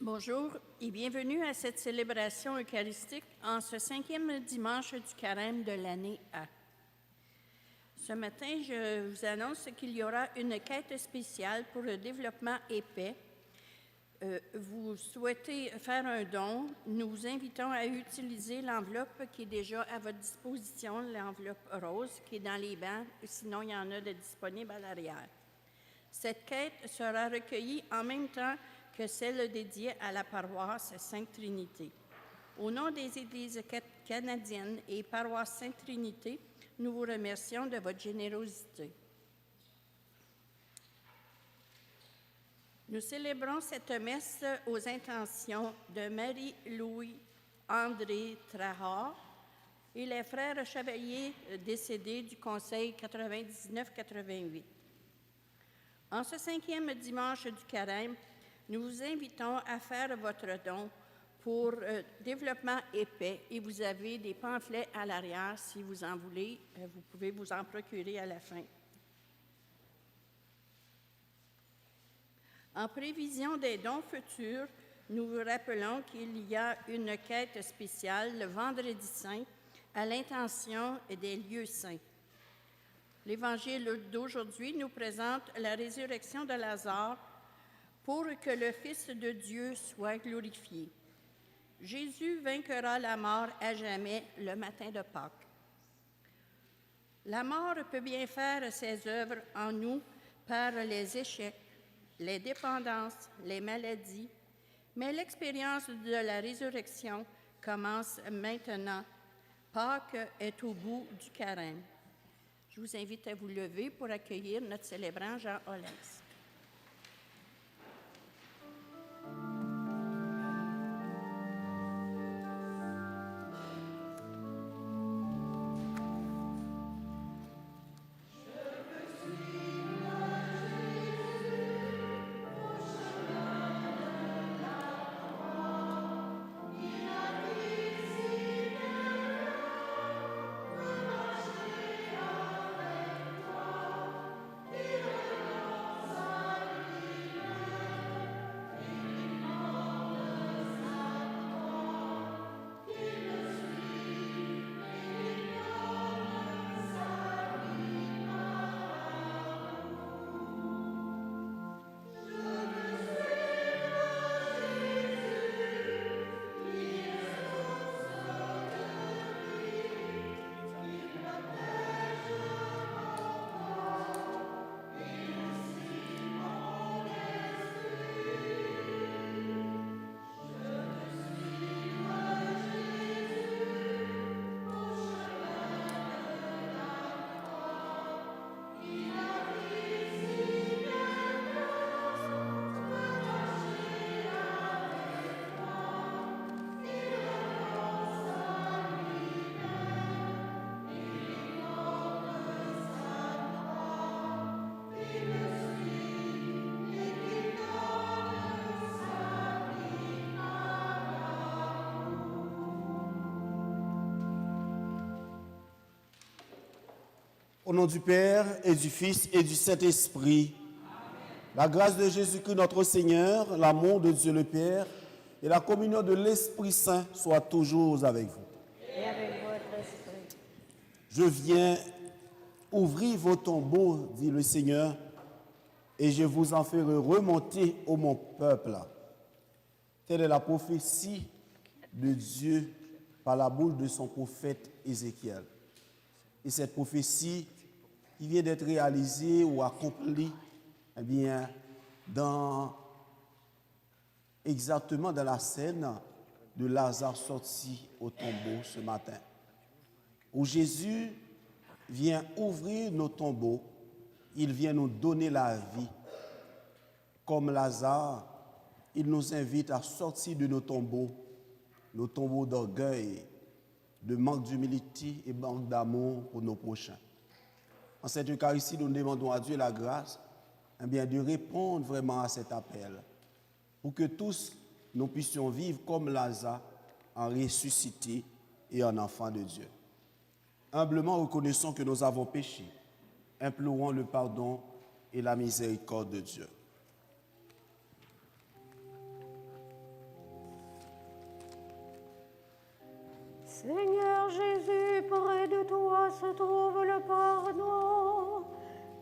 Bonjour et bienvenue à cette célébration eucharistique en ce 5e dimanche du carême de l'année A. Ce matin, je vous annonce qu'il y aura une quête spéciale pour le développement et paix. Vous souhaitez faire un don, nous vous invitons à utiliser l'enveloppe qui est déjà à votre disposition, l'enveloppe rose qui est dans les bancs, sinon il y en a de disponibles à l'arrière. Cette quête sera recueillie en même temps que celle dédiée à la paroisse Sainte-Trinité. Au nom des Églises canadiennes et paroisse Sainte-Trinité, nous vous remercions de votre générosité. Nous célébrons cette messe aux intentions de Marie-Louis André Trahard et les frères chevaliers décédés du Conseil 99-88. En ce 5e dimanche du carême, nous vous invitons à faire votre don pour développement et paix et vous avez des pamphlets à l'arrière si vous en voulez. Vous pouvez vous en procurer à la fin. En prévision des dons futurs, nous vous rappelons qu'il y a une quête spéciale le vendredi saint à l'intention des lieux saints. L'Évangile d'aujourd'hui nous présente la résurrection de Lazare pour que le Fils de Dieu soit glorifié. Jésus vaincra la mort à jamais le matin de Pâques. La mort peut bien faire ses œuvres en nous par les échecs, les dépendances, les maladies, mais l'expérience de la résurrection commence maintenant. Pâques est au bout du carême. Je vous invite à vous lever pour accueillir notre célébrant Jean Hollens. Au nom du Père et du Fils et du Saint-Esprit, la grâce de Jésus-Christ notre Seigneur, l'amour de Dieu le Père et la communion de l'Esprit Saint soient toujours avec vous. Et avec votre esprit. Je viens ouvrir vos tombeaux, dit le Seigneur, et je vous en ferai remonter, ô mon peuple. Telle est la prophétie de Dieu par la bouche de son prophète Ézéchiel. Et cette prophétie qui vient d'être réalisée ou accomplie, eh bien, exactement dans la scène de Lazare sorti au tombeau ce matin, où Jésus vient ouvrir nos tombeaux, il vient nous donner la vie. Comme Lazare, il nous invite à sortir de nos tombeaux d'orgueil, de manque d'humilité et manque d'amour pour nos prochains. En cette Eucharistie, nous demandons à Dieu la grâce eh bien, de répondre vraiment à cet appel pour que tous nous puissions vivre comme Lazare, en ressuscité et en enfant de Dieu. Humblement reconnaissons que nous avons péché, implorons le pardon et la miséricorde de Dieu. Seigneur Jésus, près de toi se trouve le pardon.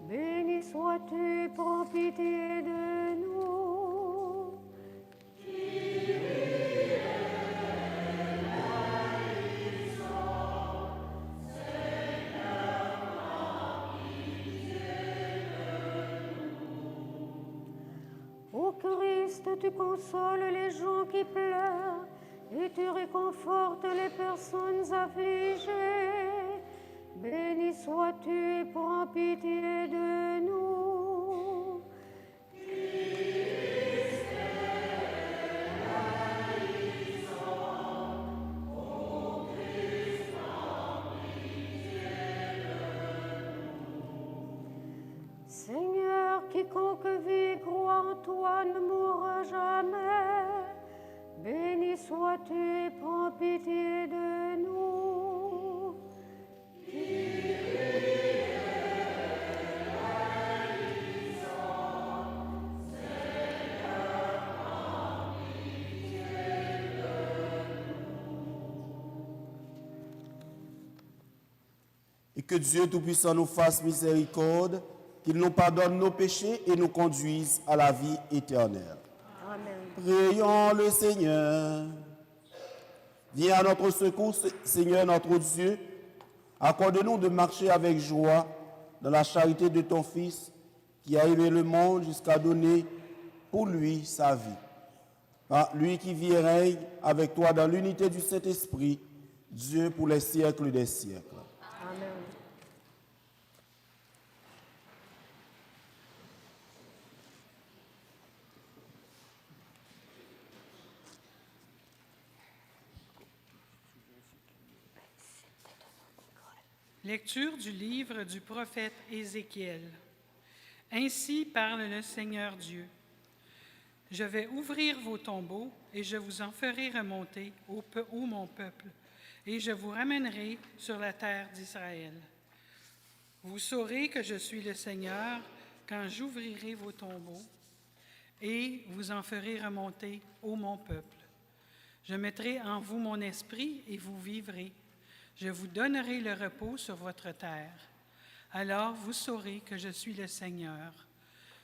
Béni sois-tu, prends pitié de nous. Ô Christ, tu consoles les gens qui pleurent et tu réconfortes les personnes affligées. Béni sois-tu et prends pitié de nous. Seigneur, quiconque vit et croit en toi ne mourra jamais. Béni sois-tu et prends pitié de nous. Et que Dieu Tout-Puissant nous fasse miséricorde, qu'il nous pardonne nos péchés et nous conduise à la vie éternelle. Amen. Prions le Seigneur. Viens à notre secours, Seigneur notre Dieu. Accorde-nous de marcher avec joie dans la charité de ton Fils, qui a aimé le monde jusqu'à donner pour lui sa vie. Par lui qui vit et règne avec toi dans l'unité du Saint-Esprit, Dieu pour les siècles des siècles. Amen. Lecture du livre du prophète Ézéchiel. Ainsi parle le Seigneur Dieu. Je vais ouvrir vos tombeaux et je vous en ferai remonter, ô mon peuple, et je vous ramènerai sur la terre d'Israël. Vous saurez que je suis le Seigneur quand j'ouvrirai vos tombeaux et vous en ferai remonter, ô mon peuple. Je mettrai en vous mon esprit et vous vivrez. Je vous donnerai le repos sur votre terre. Alors vous saurez que je suis le Seigneur.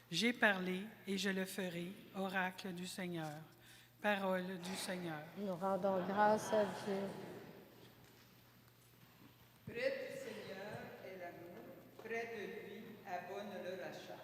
J'ai parlé et je le ferai, oracle du Seigneur. Parole du Seigneur. Nous rendons grâce à Dieu. Près du Seigneur est l'amour, près de lui abonne le rachat.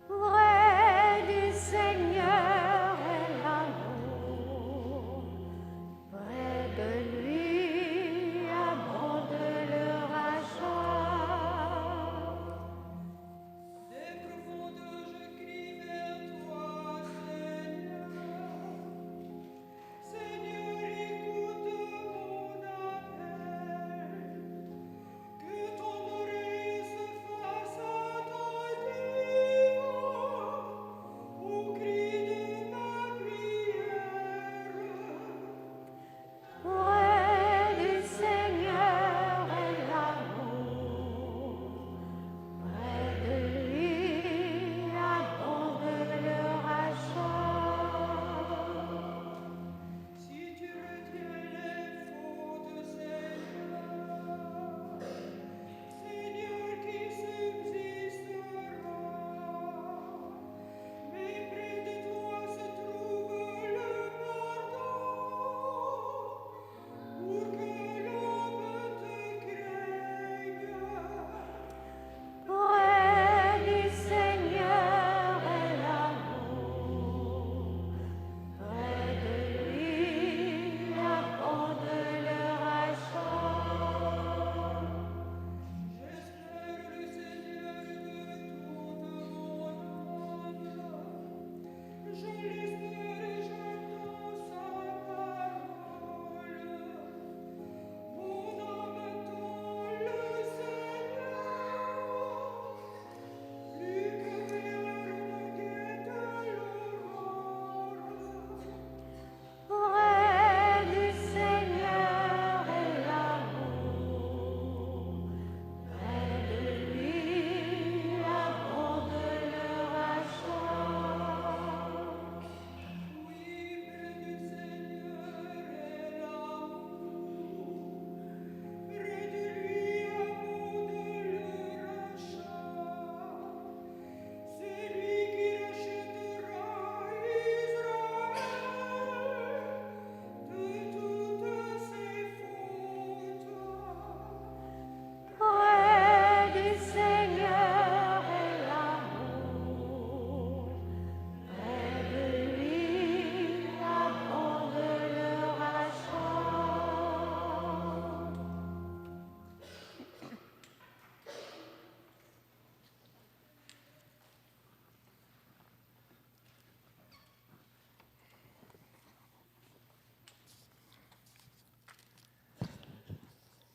Près du Seigneur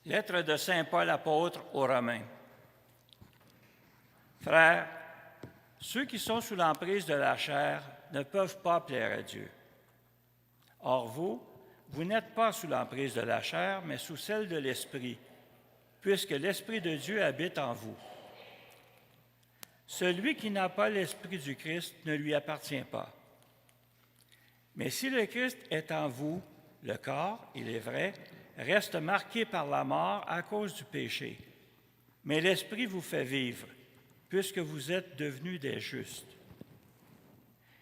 Lettre de Saint Paul apôtre aux Romains. Frères, ceux qui sont sous l'emprise de la chair ne peuvent pas plaire à Dieu. Or vous n'êtes pas sous l'emprise de la chair, mais sous celle de l'Esprit, puisque l'Esprit de Dieu habite en vous. Celui qui n'a pas l'Esprit du Christ ne lui appartient pas. Mais si le Christ est en vous, le corps, il est vrai, reste marqué par la mort à cause du péché. Mais l'Esprit vous fait vivre, puisque vous êtes devenus des justes.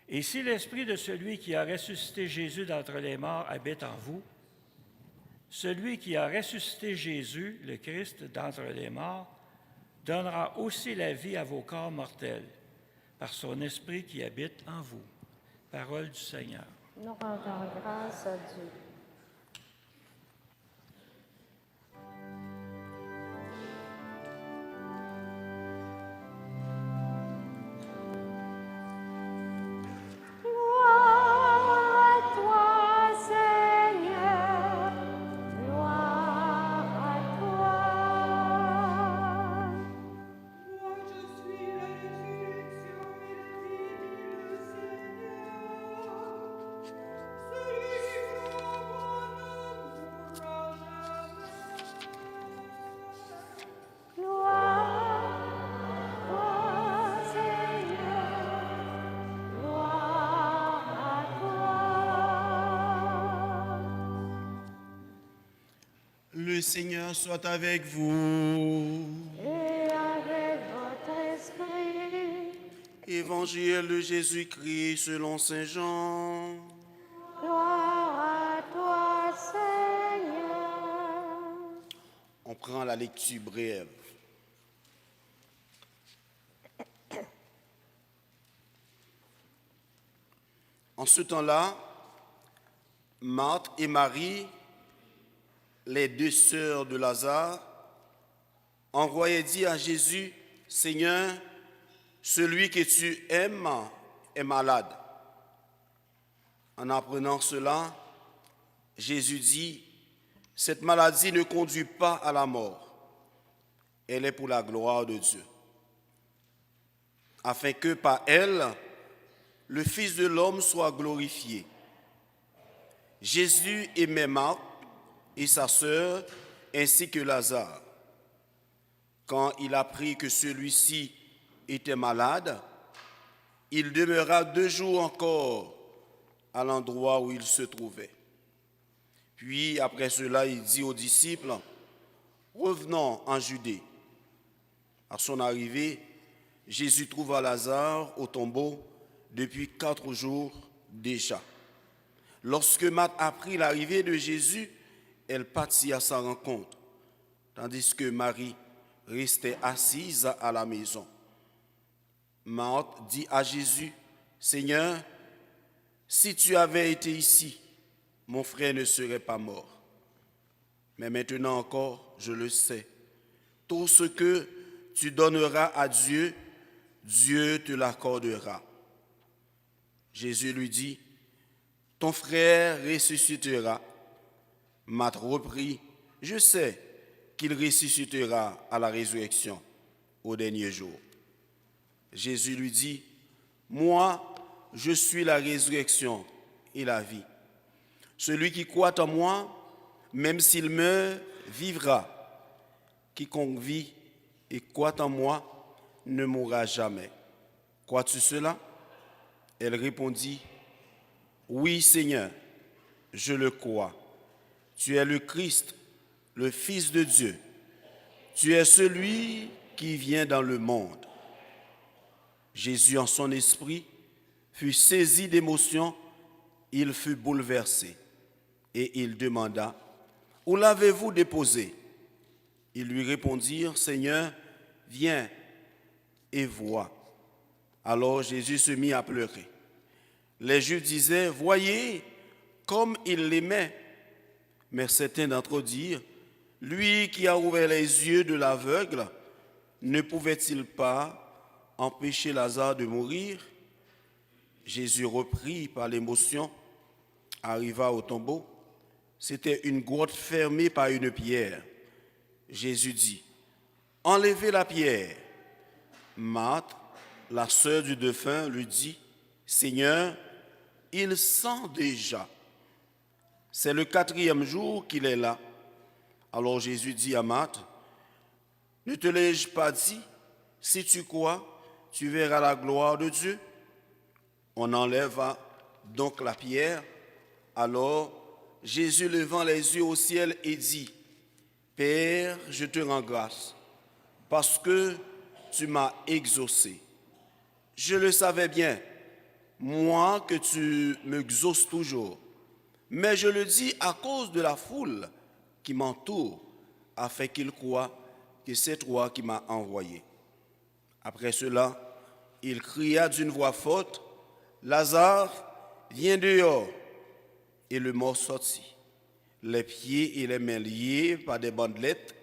Et si l'Esprit de celui qui a ressuscité Jésus d'entre les morts habite en vous, celui qui a ressuscité Jésus, le Christ, d'entre les morts, donnera aussi la vie à vos corps mortels, par son Esprit qui habite en vous. Parole du Seigneur. Nous rendons grâce à Dieu. Le Seigneur soit avec vous. Et avec votre esprit. Évangile de Jésus-Christ selon Saint Jean. Gloire à toi, Seigneur. On prend la lecture brève. En ce temps-là, Marthe et Marie, les deux sœurs de Lazare, envoyaient dire à Jésus, « Seigneur, celui que tu aimes est malade. » En apprenant cela, Jésus dit, « Cette maladie ne conduit pas à la mort. Elle est pour la gloire de Dieu, afin que par elle, le Fils de l'homme soit glorifié. » Jésus aimait Marthe et sa sœur, ainsi que Lazare. Quand il apprit que celui-ci était malade, il demeura 2 jours encore à l'endroit où il se trouvait. Puis, après cela, il dit aux disciples, « Revenons en Judée. » À son arrivée, Jésus trouva Lazare au tombeau depuis 4 jours déjà. Lorsque Marthe apprit l'arrivée de Jésus, elle partit à sa rencontre, tandis que Marie restait assise à la maison. Marthe dit à Jésus, « Seigneur, si tu avais été ici, mon frère ne serait pas mort. Mais maintenant encore, je le sais, tout ce que tu donneras à Dieu, Dieu te l'accordera. » Jésus lui dit, « Ton frère ressuscitera. » Marthe reprit, « Je sais qu'il ressuscitera à la résurrection au dernier jour. » Jésus lui dit, « Moi, je suis la résurrection et la vie. Celui qui croit en moi, même s'il meurt, vivra. Quiconque vit et croit en moi ne mourra jamais. Crois-tu cela ?» Elle répondit, « Oui, Seigneur, je le crois. Tu es le Christ, le Fils de Dieu. Tu es celui qui vient dans le monde. » Jésus, en son esprit, fut saisi d'émotion, il fut bouleversé et il demanda, « Où l'avez-vous déposé ?» Ils lui répondirent, « Seigneur, viens et vois. » Alors Jésus se mit à pleurer. Les Juifs disaient, « Voyez comme il l'aimait. » Mais certains d'entre eux dirent, « Lui qui a ouvert les yeux de l'aveugle, ne pouvait-il pas empêcher Lazare de mourir ?» Jésus, repris par l'émotion, arriva au tombeau. C'était une grotte fermée par une pierre. Jésus dit, « Enlevez la pierre. » Marthe, la sœur du défunt, lui dit, « Seigneur, il sent déjà. C'est le 4e jour qu'il est là. » Alors Jésus dit à Marthe, « Ne te l'ai-je pas dit, si tu crois, tu verras la gloire de Dieu. » On enleva donc la pierre. Alors Jésus levant les yeux au ciel et dit, « Père, je te rends grâce, parce que tu m'as exaucé. Je le savais bien, moi, que tu m'exauces toujours, mais je le dis à cause de la foule qui m'entoure, afin qu'ils croient que c'est toi qui m'as envoyé. » Après cela, il cria d'une voix forte, « Lazare, viens dehors !» Et le mort sortit, les pieds et les mains liés par des bandelettes,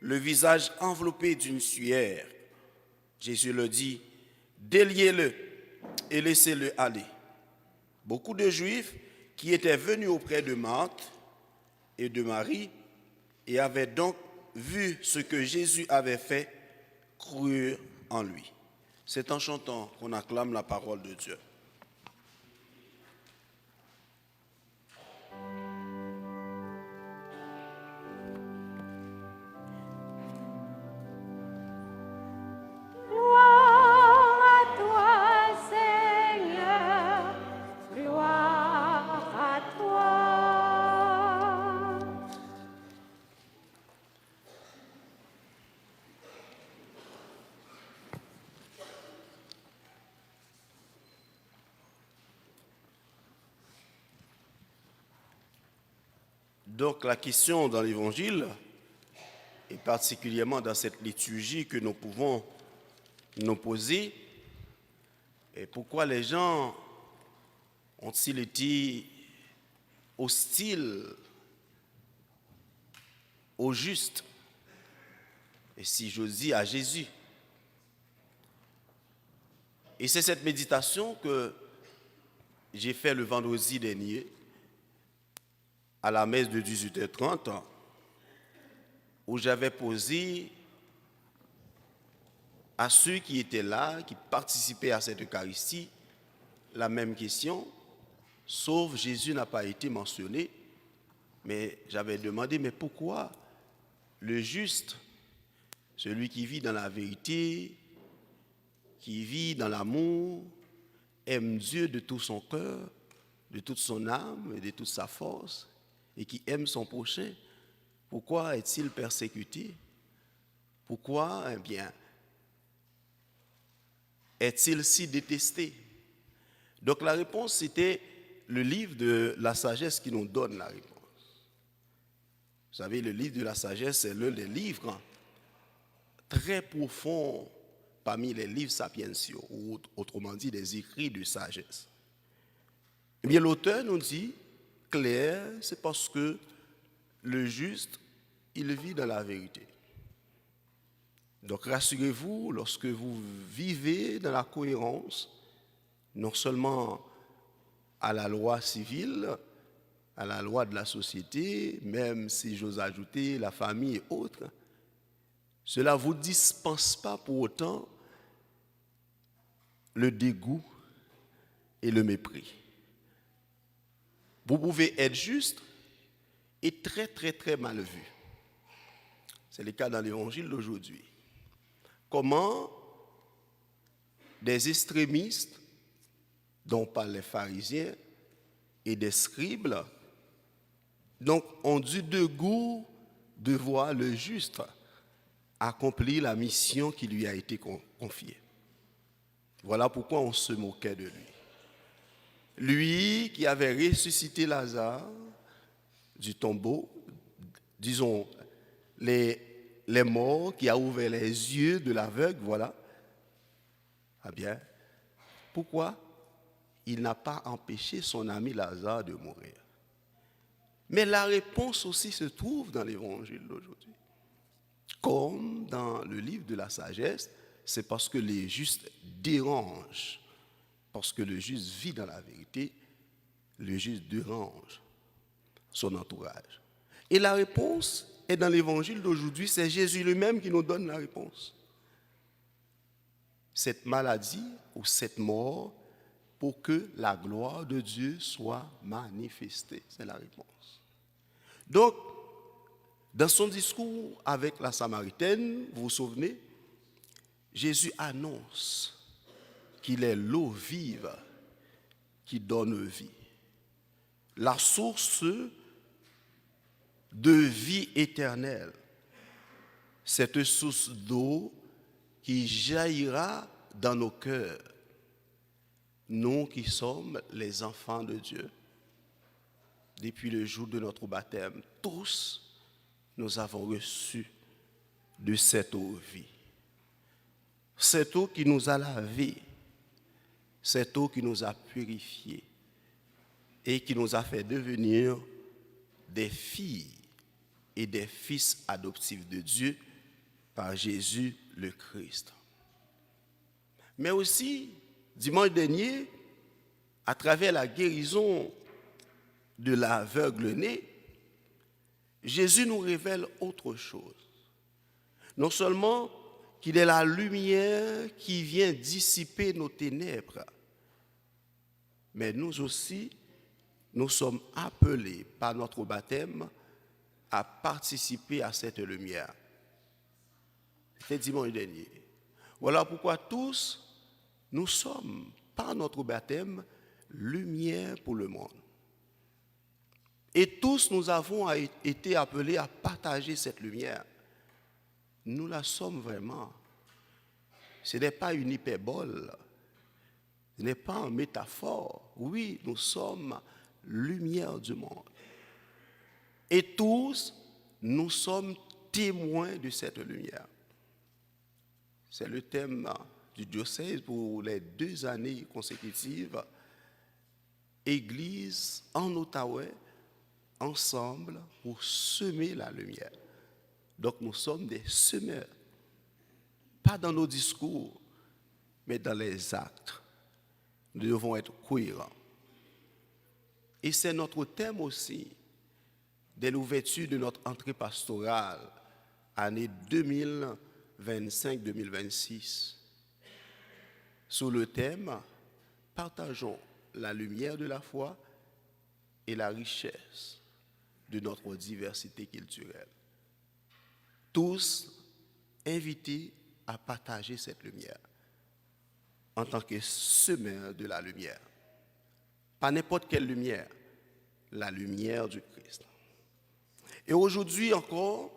le visage enveloppé d'une suaire. Jésus leur dit, « Déliez-le et laissez-le aller. » Beaucoup de Juifs qui étaient venus auprès de Marthe et de Marie et avaient donc vu ce que Jésus avait fait, crurent en lui. C'est en chantant qu'on acclame la parole de Dieu. Gloire à toi, Seigneur, gloire à toi. Donc la question dans l'Évangile, et particulièrement dans cette liturgie que nous pouvons nous poser, est pourquoi les gens ont-ils été hostiles au juste, et si j'ose dire à Jésus. Et c'est cette méditation que j'ai fait le vendredi dernier à la messe de 18h30, où j'avais posé à ceux qui étaient là, qui participaient à cette Eucharistie, la même question, sauf Jésus n'a pas été mentionné, mais j'avais demandé, mais pourquoi le juste, celui qui vit dans la vérité, qui vit dans l'amour, aime Dieu de tout son cœur, de toute son âme et de toute sa force, et qui aime son prochain, pourquoi est-il persécuté? Pourquoi, eh bien, est-il si détesté? Donc la réponse, c'était le livre de la sagesse qui nous donne la réponse. Vous savez, le livre de la sagesse, c'est l'un des livres très profonds parmi les livres sapientiaux, ou autrement dit, des écrits de sagesse. Eh bien, l'auteur nous dit, clair, c'est parce que le juste, il vit dans la vérité. Donc rassurez-vous, lorsque vous vivez dans la cohérence, non seulement à la loi civile, à la loi de la société, même si j'ose ajouter la famille et autres, cela ne vous dispense pas pour autant le dégoût et le mépris. Vous pouvez être juste et très, très, très mal vu. C'est le cas dans l'évangile d'aujourd'hui. Comment des extrémistes, dont parlent les pharisiens et des scribes, donc ont du dégoût de voir le juste accomplir la mission qui lui a été confiée. Voilà pourquoi on se moquait de lui. Lui qui avait ressuscité Lazare du tombeau, disons, les morts, qui a ouvert les yeux de l'aveugle, voilà. Ah bien, pourquoi il n'a pas empêché son ami Lazare de mourir? Mais la réponse aussi se trouve dans l'évangile d'aujourd'hui. Comme dans le livre de la sagesse, c'est parce que les justes dérangent. Parce que le juste vit dans la vérité, le juste dérange son entourage. Et la réponse est dans l'évangile d'aujourd'hui, c'est Jésus lui-même qui nous donne la réponse. Cette maladie ou cette mort pour que la gloire de Dieu soit manifestée. C'est la réponse. Donc, dans son discours avec la Samaritaine, vous vous souvenez, Jésus annonce qu'il est l'eau vive qui donne vie. La source de vie éternelle. Cette source d'eau qui jaillira dans nos cœurs. Nous qui sommes les enfants de Dieu, depuis le jour de notre baptême, tous, nous avons reçu de cette eau vie. Cette eau qui nous a lavés, cette eau qui nous a purifiés et qui nous a fait devenir des filles et des fils adoptifs de Dieu par Jésus le Christ. Mais aussi, dimanche dernier, à travers la guérison de l'aveugle-né, Jésus nous révèle autre chose. Non seulement qu'il est la lumière qui vient dissiper nos ténèbres, mais nous aussi, nous sommes appelés par notre baptême à participer à cette lumière. C'était dimanche dernier. Voilà pourquoi tous, nous sommes, par notre baptême, lumière pour le monde. Et tous, nous avons été appelés à partager cette lumière. Nous la sommes vraiment. Ce n'est pas une hyperbole. Ce n'est pas une métaphore. Oui, nous sommes lumière du monde. Et tous, nous sommes témoins de cette lumière. C'est le thème du diocèse pour les 2 années consécutives. Église en Outaouais, ensemble pour semer la lumière. Donc nous sommes des semeurs, pas dans nos discours, mais dans les actes. Nous devons être cohérents. Et c'est notre thème aussi dès l'ouverture de notre entrée pastorale, année 2025-2026, sous le thème « Partageons la lumière de la foi et la richesse de notre diversité culturelle ». Tous invités à partager cette lumière en tant que semeurs de la lumière. Pas n'importe quelle lumière, la lumière du Christ. Et aujourd'hui encore,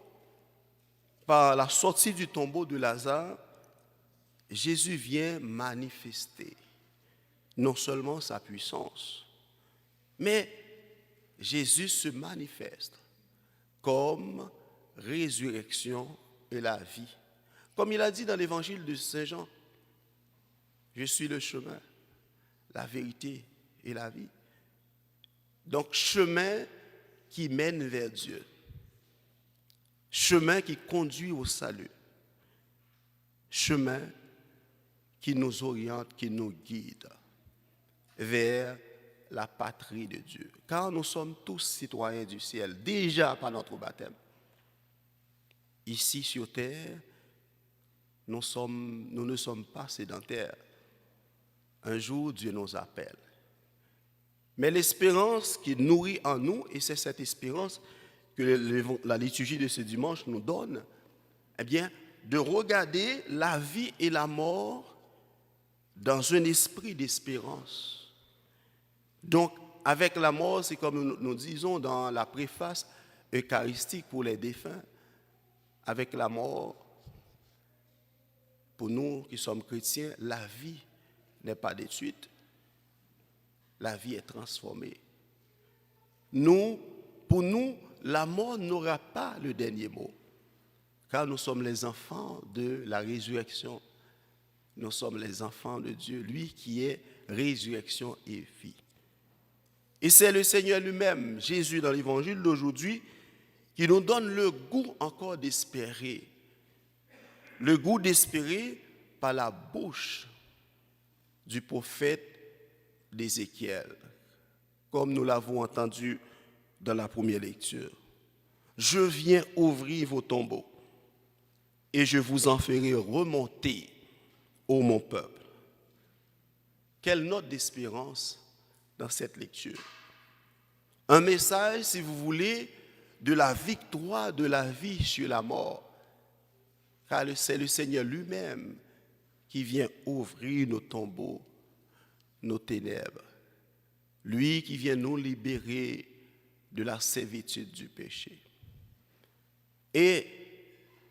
par la sortie du tombeau de Lazare, Jésus vient manifester non seulement sa puissance, mais Jésus se manifeste comme résurrection et la vie. Comme il a dit dans l'évangile de Saint Jean, je suis le chemin, la vérité et la vie. Donc, chemin qui mène vers Dieu. Chemin qui conduit au salut. Chemin qui nous oriente, qui nous guide vers la patrie de Dieu. Car nous sommes tous citoyens du ciel, déjà par notre baptême. Ici sur terre, nous ne sommes pas sédentaires. Un jour, Dieu nous appelle. Mais l'espérance qui nourrit en nous, et c'est cette espérance que la liturgie de ce dimanche nous donne, eh bien, de regarder la vie et la mort dans un esprit d'espérance. Donc, avec la mort, c'est comme nous disons dans la préface eucharistique pour les défunts, avec la mort, pour nous qui sommes chrétiens, la vie n'est pas détruite, la vie est transformée. Pour nous, la mort n'aura pas le dernier mot, car nous sommes les enfants de la résurrection. Nous sommes les enfants de Dieu, lui qui est résurrection et vie. Et c'est le Seigneur lui-même, Jésus dans l'évangile d'aujourd'hui, qui nous donne le goût encore d'espérer. Le goût d'espérer par la bouche du prophète d'Ézéchiel, comme nous l'avons entendu dans la première lecture. je viens ouvrir vos tombeaux et je vous en ferai remonter, ô mon peuple. Quelle note d'espérance dans cette lecture. Un message, si vous voulez, de la victoire de la vie sur la mort. Car c'est le Seigneur lui-même qui vient ouvrir nos tombeaux, nos ténèbres. Lui qui vient nous libérer de la servitude du péché. Et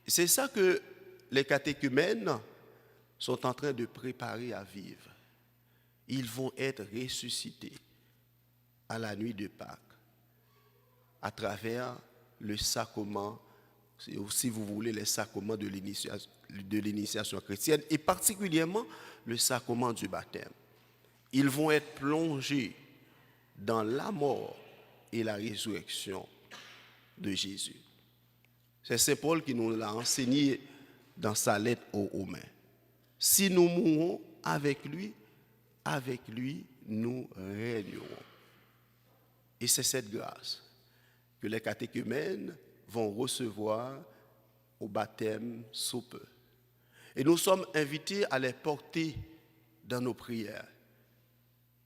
c'est ça que les catéchumènes sont en train de préparer à vivre. Ils vont être ressuscités à la nuit de Pâques à travers le sacrement, si vous voulez, les sacrements de l'initiation chrétienne et particulièrement le sacrement du baptême. Ils vont être plongés dans la mort et la résurrection de Jésus. C'est Saint Paul qui nous l'a enseigné dans sa lettre aux Romains. Si nous mourons avec lui, nous régnerons. Et c'est cette grâce que les catéchumènes vont recevoir au baptême sous peu. Et nous sommes invités à les porter dans nos prières.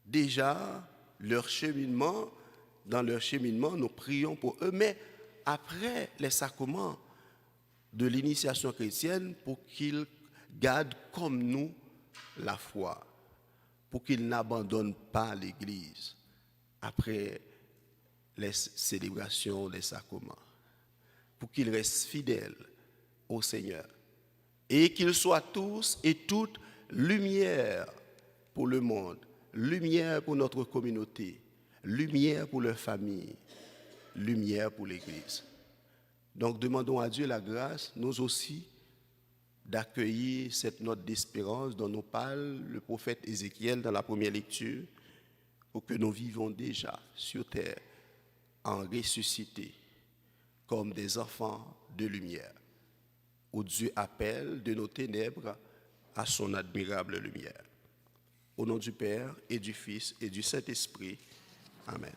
Déjà, dans leur cheminement, nous prions pour eux, mais après les sacrements de l'initiation chrétienne, pour qu'ils gardent comme nous la foi, pour qu'ils n'abandonnent pas l'Église après les célébrations des sacrements, pour qu'ils restent fidèles au Seigneur et qu'ils soient tous et toutes lumière pour le monde, lumière pour notre communauté, lumière pour leur famille, lumière pour l'Église. Donc demandons à Dieu la grâce, nous aussi, d'accueillir cette note d'espérance dont nous parle le prophète Ézéchiel dans la première lecture, pour que nous vivions déjà sur terre en ressuscité comme des enfants de lumière, où Dieu appelle de nos ténèbres à son admirable lumière. Au nom du Père et du Fils et du Saint-Esprit. Amen.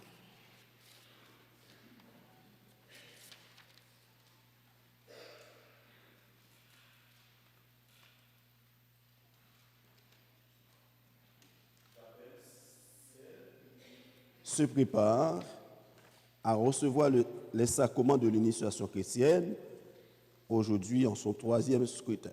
Se prépare à recevoir les sacrements de l'initiation chrétienne aujourd'hui pour son troisième scrutin.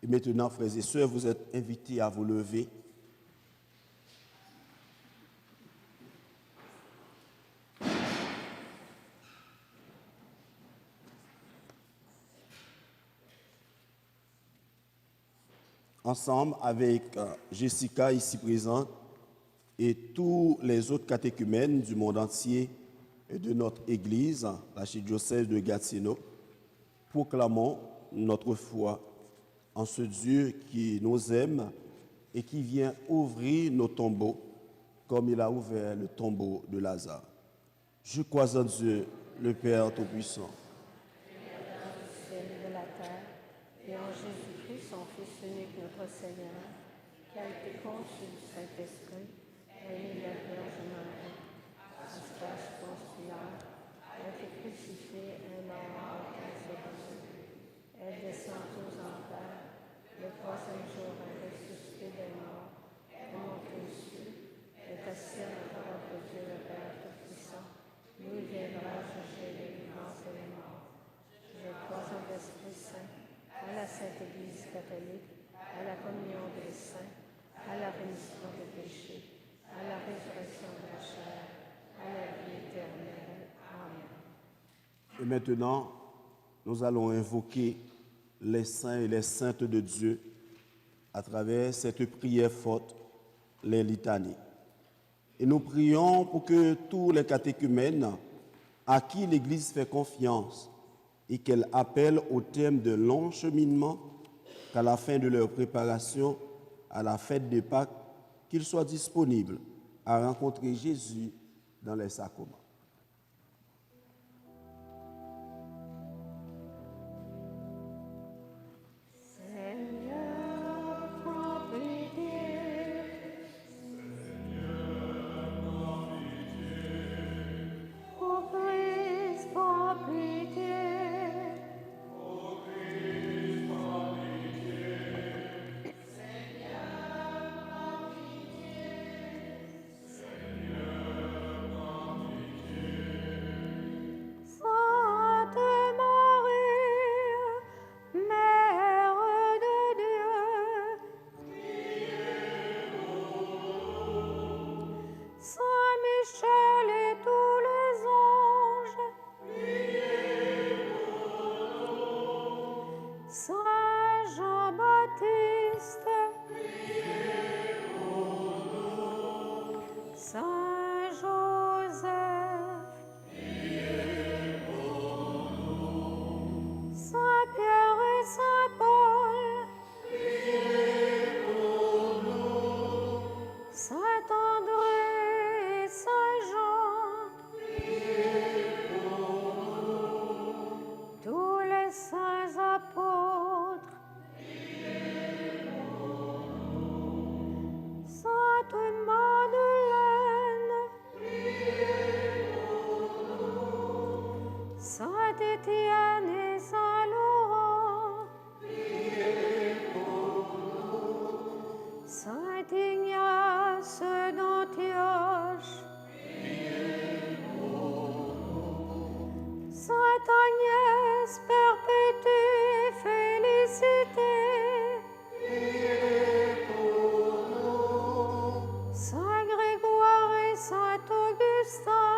Et maintenant, frères et sœurs, vous êtes invités à vous lever. Ensemble avec Jessica ici présente et tous les autres catéchumènes du monde entier et de notre Église, l'archidiocèse de Gatineau, proclamons notre foi en ce Dieu qui nous aime et qui vient ouvrir nos tombeaux comme il a ouvert le tombeau de Lazare. Je crois en Dieu, le Père Tout-Puissant, De la terre, et en Jésus-Christ, son Fils unique, notre Seigneur, qui a été conçu du Saint-Esprit, est né de la Vierge Marie, à Stage Ponce-Pilate, a été crucifié, est mort, est ressuscité, est descendu aux enfers, le troisième jour est ressuscité des morts, est monté aux cieux, est assis à la droite de Dieu le Père Tout-Puissant, d'où il viendra juger les vivants et les morts. Je crois en l'Esprit Saint, à la Sainte Église catholique, à la communion des saints, à la rémission des péchés, à la résurrection de la chair, à la vie éternelle. Amen. et maintenant, nous allons invoquer les saints et les saintes de Dieu à travers cette prière forte, les litanies. Et nous prions pour que tous les catéchumènes à qui l'Église fait confiance et qu'elle appelle au terme de long cheminement, qu'à la fin de leur préparation à la fête de Pâques, qu'ils soient disponibles à rencontrer Jésus dans les sacrements. Christ. Saint Joseph, Saint Pierre et Saint Paul, Saint André et Saint Jean, tous les saints apôtres, Sainte Madeleine, Saint Étienne et Saint Laurent, Saint Ignace d'Antioche, Sainte Agnès Perpétue Félicité, Saint Grégoire et Saint Augustin,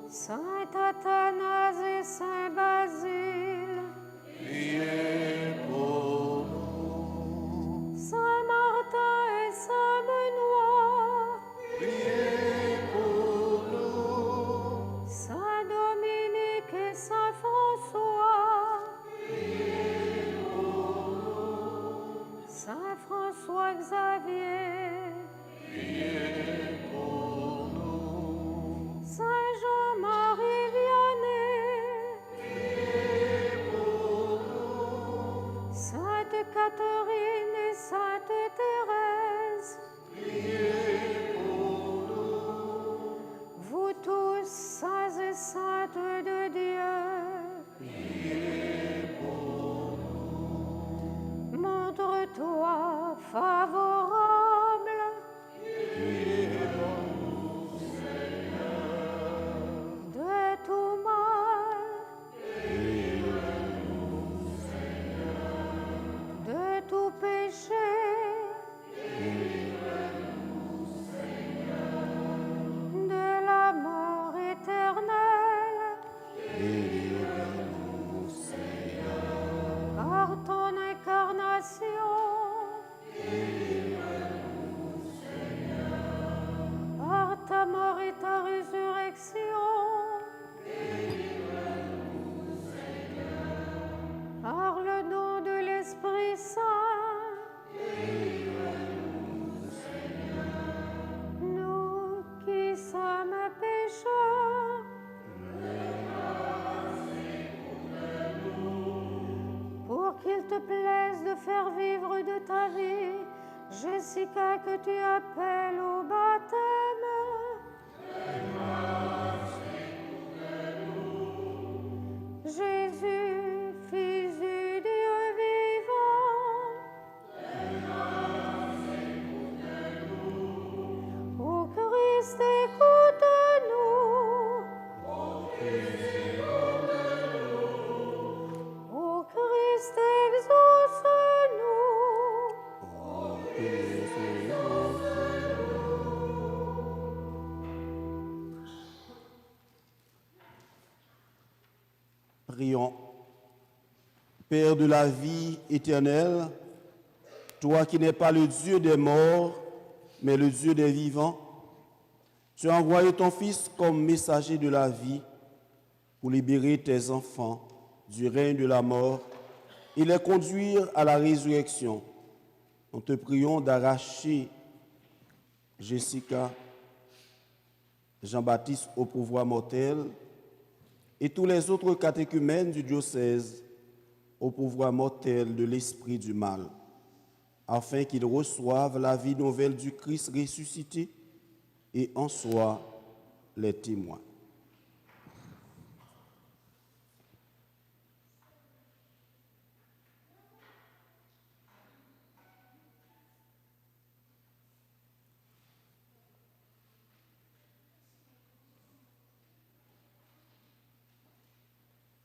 Saint Athanase et Saint Basile, Saint Martin et Saint Benoît, Saint Dominique et Saint François, Saint François Xavier, Saint Jean-Marie Vianney, Sainte Catherine et Sainte Thérèse, vous tous, saints et saintes de Dieu, montre-toi favorable, de tout mal, de tout péché, de la mort éternelle, par ton incarnation, par ta mort et ta résurrection, par le don de l'Esprit Saint, nous qui sommes pécheurs, pour qu'il te plaise de faire vivre de ta vie Jessica que tu appelles au baptême. Jésus, Fils du Dieu vivant, ô Christ, écoute-nous. Ô Christ, exauce-nous. Prions. Père de la vie éternelle, toi qui n'es pas le Dieu des morts, mais le Dieu des vivants, tu as envoyé ton Fils comme messager de la vie pour libérer tes enfants du règne de la mort et les conduire à la résurrection. Nous te prions d'arracher Jessica, Jean-Baptiste au pouvoir mortel et tous les autres catéchumènes du diocèse au pouvoir mortel de l'esprit du mal, afin qu'ils reçoivent la vie nouvelle du Christ ressuscité et en soient les témoins.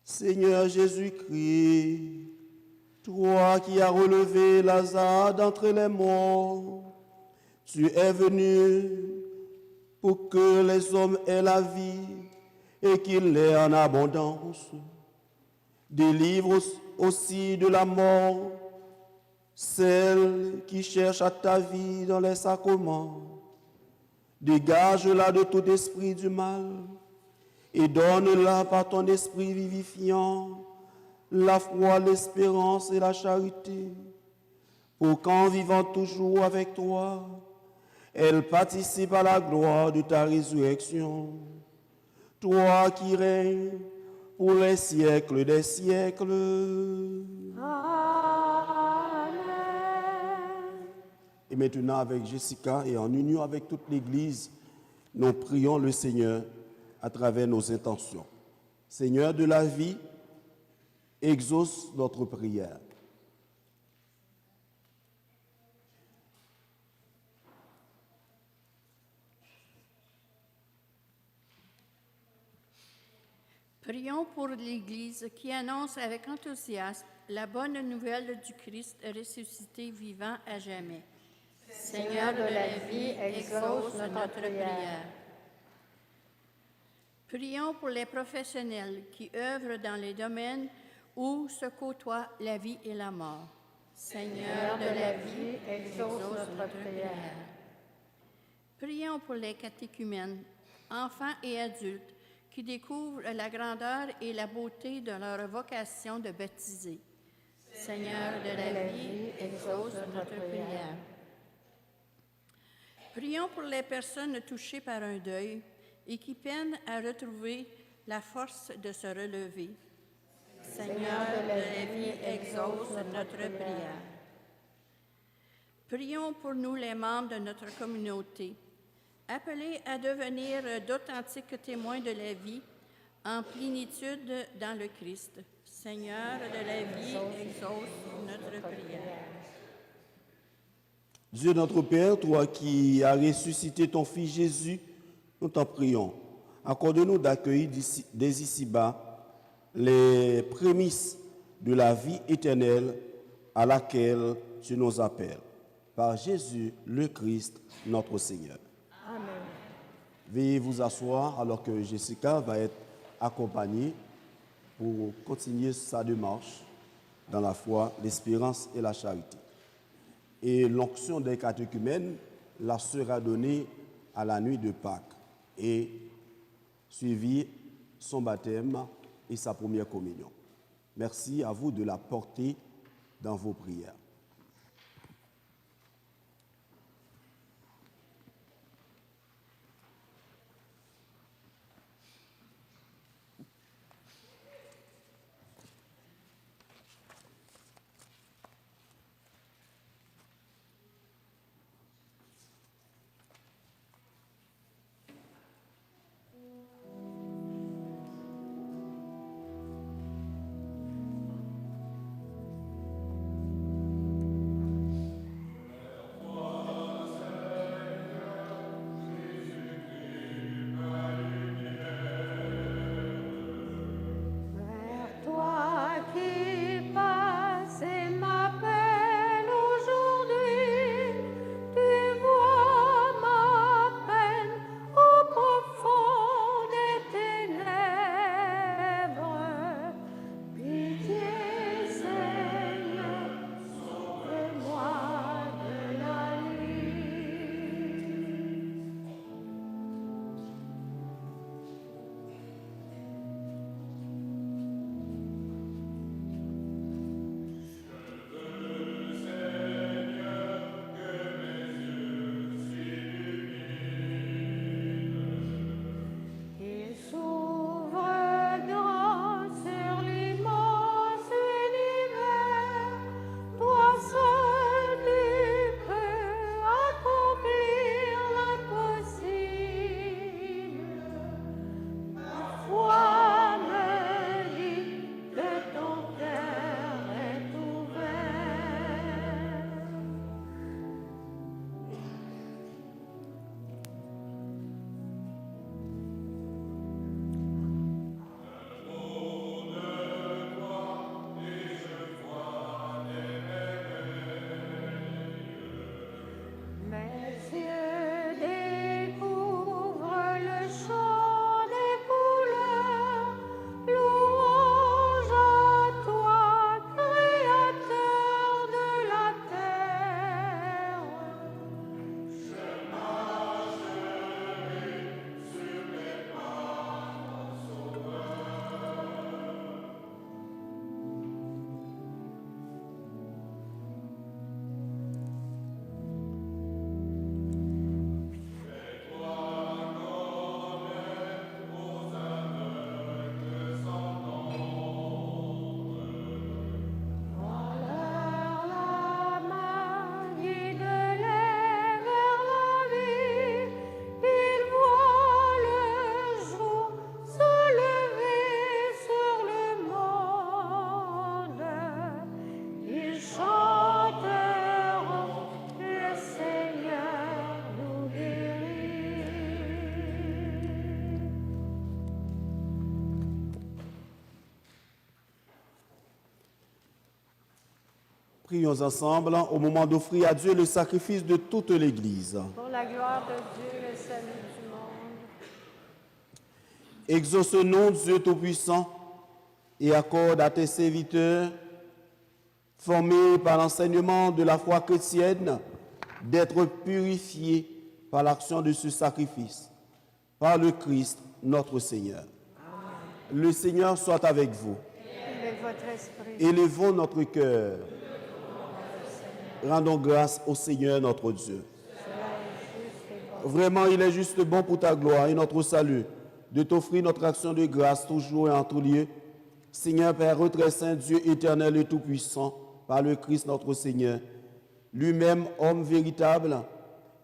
Seigneur Jésus-Christ, toi qui as relevé Lazare d'entre les morts, tu es venu pour que les hommes aient la vie et qu'ils l'aient en abondance. Délivre aussi de la mort celle qui cherche à ta vie dans les sacrements. Dégage-la de tout esprit du mal et donne-la par ton esprit vivifiant la foi, l'espérance et la charité, pour qu'en vivant toujours avec toi, elle participe à la gloire de ta résurrection. Toi qui règnes pour les siècles des siècles. Amen. Et maintenant, avec Jessica et en union avec toute l'Église, nous prions le Seigneur à travers nos intentions. Seigneur de la vie, exauce notre prière. Prions pour l'Église qui annonce avec enthousiasme la bonne nouvelle du Christ ressuscité vivant à jamais. Seigneur de la vie, exauce notre prière. Prions pour les professionnels qui œuvrent dans les domaines où se côtoient la vie et la mort. Seigneur de la vie, exauce notre prière. Prions pour les catéchumènes, enfants et adultes, qui découvrent la grandeur et la beauté de leur vocation de baptiser. Seigneur de la vie, exauce notre prière. Prions pour les personnes touchées par un deuil et qui peinent à retrouver la force de se relever. Seigneur de la vie, exauce notre prière. Prions pour nous, les membres de notre communauté, appelés à devenir d'authentiques témoins de la vie en plénitude dans le Christ. Seigneur de la vie, exauce notre prière. Dieu notre Père, toi qui as ressuscité ton Fils Jésus, nous t'en prions. Accorde-nous d'accueillir dès ici-bas les prémices de la vie éternelle à laquelle tu nous appelles. Par Jésus le Christ, notre Seigneur. Amen. Veuillez vous asseoir alors que Jessica va être accompagnée pour continuer sa démarche dans la foi, l'espérance et la charité. Et l'onction des catéchumènes la sera donnée à la nuit de Pâques et suivi son baptême et sa première communion. Merci à vous de la porter dans vos prières. Prions ensemble au moment d'offrir à Dieu le sacrifice de toute l'Église. Pour la gloire de Dieu et le salut du monde. Exauce-nous, Dieu Tout-Puissant, et accorde à tes serviteurs, formés par l'enseignement de la foi chrétienne, d'être purifiés par l'action de ce sacrifice, par le Christ notre Seigneur. Amen. Le Seigneur soit avec vous. Et avec votre esprit. Élevons notre cœur. Rendons grâce au Seigneur notre Dieu. Vraiment, il est juste bon pour ta gloire et notre salut de t'offrir notre action de grâce toujours et en tout lieu. Seigneur Père très saint, Dieu éternel et tout-puissant, par le Christ notre Seigneur. Lui-même, homme véritable,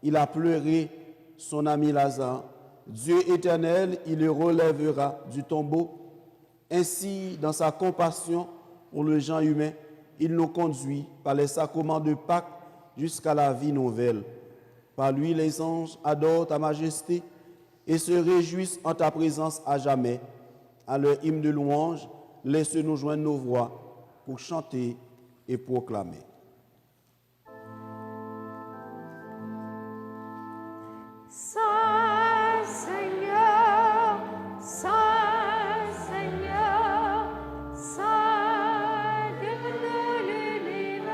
il a pleuré son ami Lazare. Dieu éternel, il le relèvera du tombeau. Ainsi, dans sa compassion pour le genre humain, il nous conduit par les sacrements de Pâques jusqu'à la vie nouvelle. Par lui, les anges adorent ta majesté et se réjouissent en ta présence à jamais. À leur hymne de louange, laisse-nous joindre nos voix pour chanter et proclamer. Saint Seigneur, Saint Seigneur, Saint Dieu de l'univers,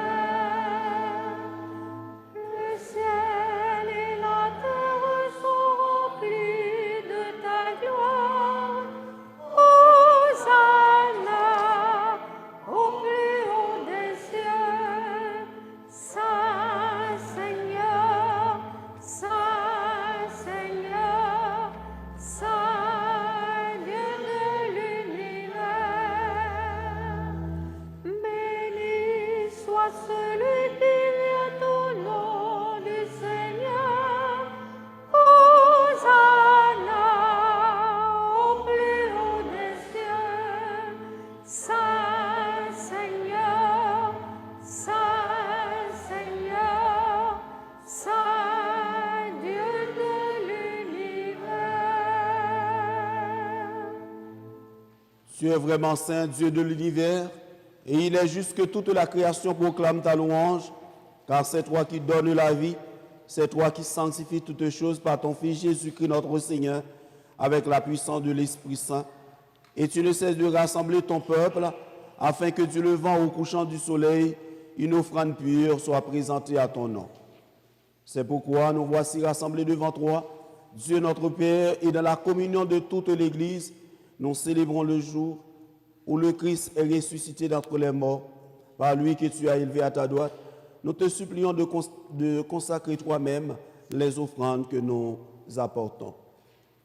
le ciel et la terre sont remplis de ta gloire. Hosanna au plus haut des cieux, Saint Seigneur, Saint Seigneur, Saint Dieu de l'univers. Béni soit celui qui vient au nom du Seigneur. Hosanna au plus haut des cieux. Saint Seigneur, Saint Seigneur, Saint Dieu de l'univers. Tu es vraiment saint, Dieu de l'univers, et il est juste que toute la création proclame ta louange, car c'est toi qui donnes la vie, c'est toi qui sanctifies toutes choses par ton Fils Jésus-Christ notre Seigneur, avec la puissance de l'Esprit Saint. Et tu ne cesses de rassembler ton peuple, afin que du levant au couchant du soleil, une offrande pure soit présentée à ton nom. C'est pourquoi nous voici rassemblés devant toi, Dieu notre Père, et dans la communion de toute l'Église, nous célébrons le jour où le Christ est ressuscité d'entre les morts, par lui que tu as élevé à ta droite. Nous te supplions de consacrer toi-même les offrandes que nous apportons.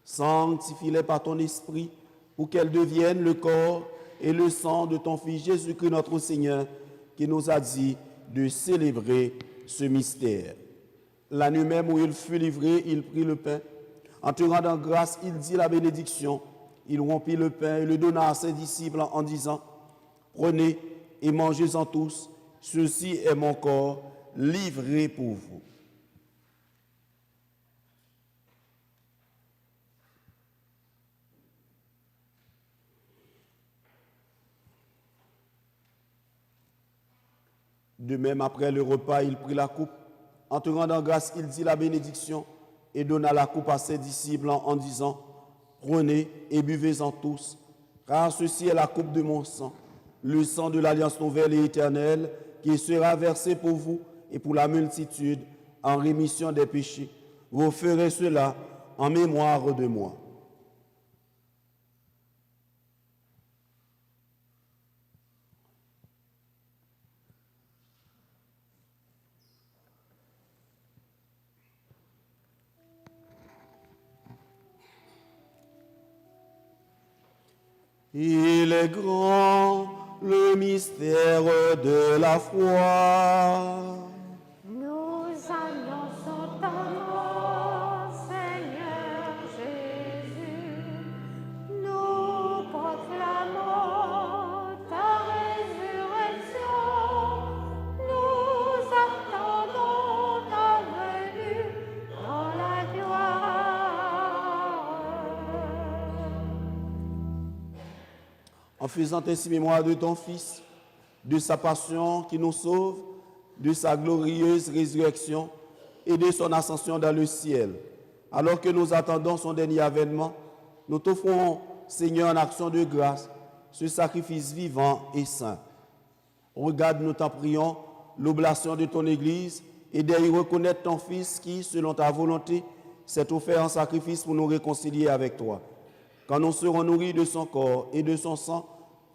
Sanctifie-les par ton esprit, pour qu'elles deviennent le corps et le sang de ton Fils Jésus-Christ notre Seigneur, qui nous a dit de célébrer ce mystère. La nuit même où il fut livré, il prit le pain. En te rendant grâce, il dit la bénédiction. Il rompit le pain et le donna à ses disciples en disant, « Prenez et mangez-en tous, ceci est mon corps livré pour vous. » De même, après le repas, il prit la coupe. En te rendant grâce, il dit la bénédiction et donna la coupe à ses disciples en disant, « Prenez et buvez-en tous, car ceci est la coupe de mon sang, le sang de l'alliance nouvelle et éternelle, qui sera versé pour vous et pour la multitude en rémission des péchés. Vous ferez cela en mémoire de moi. » Il est grand le mystère de la foi. Nous annonçons ta mort, Seigneur Jésus. Nous proclamons ta résurrection. Nous attendons ta venue dans la gloire. En faisant ainsi mémoire de ton Fils, de sa passion qui nous sauve, de sa glorieuse résurrection et de son ascension dans le ciel. Alors que nous attendons son dernier avènement, nous t'offrons, Seigneur, en action de grâce, ce sacrifice vivant et saint. Regarde, nous t'en prions, l'oblation de ton Église et d'y reconnaître ton Fils qui, selon ta volonté, s'est offert en sacrifice pour nous réconcilier avec toi. Quand nous serons nourris de son corps et de son sang